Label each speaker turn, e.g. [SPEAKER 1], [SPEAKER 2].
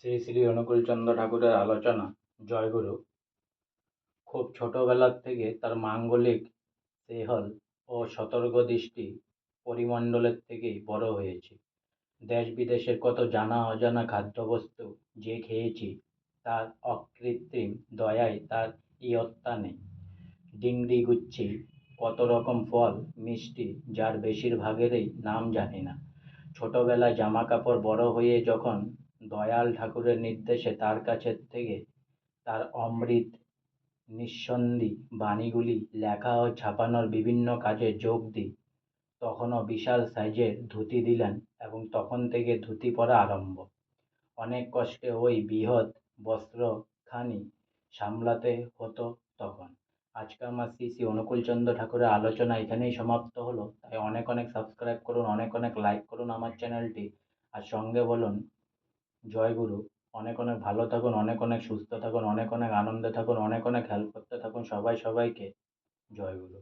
[SPEAKER 1] শ্রী শ্রী অনুকূলচন্দ্র ঠাকুরের আলোচনা। জয়গুরু। খুব ছোটবেলা থেকে তার মাঙ্গলিক সেহল ও সতর্ক দৃষ্টি পরিমণ্ডলের থেকেই বড় হয়েছি। দেশ বিদেশের কত জানা অজানা খাদ্যবস্তু যে খেয়েছি, তার অকৃত্রিম দয়ায় তার ইয়ত্তা নেই। ডিংরি গুচ্ছি কত রকম ফল মিষ্টি, যার বেশিরভাগেরই নাম জানি না। ছোটবেলায় জামাকাপড় বড় হয়ে যখন দয়াল ঠাকুরের নির্দেশে তার কাছে থেকে তার অমৃত নিঃসন্দি বাণীগুলি লেখা ও ছাপানোর বিভিন্ন কাজে যোগ দিই, তখনও বিশাল সাইজের ধুতি দিলেন এবং তখন থেকে ধুতি পরা আরম্ভ। অনেক কষ্টে ওই বৃহৎ বস্ত্রখানি সামলাতে হতো তখন। আজকে আমার শ্রী শ্রী অনুকূলচন্দ্র ঠাকুরের আলোচনা এখানেই সমাপ্ত হলো। তাই অনেক অনেক সাবস্ক্রাইব করুন, অনেক অনেক লাইক করুন আমার চ্যানেলটি, আর সঙ্গে বলুন জয় গুরু। অনেক অনেক ভালো থাকুন, অনেক অনেক সুস্থ থাকুন, অনেক অনেক আনন্দে থাকুন, অনেক অনেক হেল্প করতে থাকুন সবাই সবাইকে। জয় গুরু।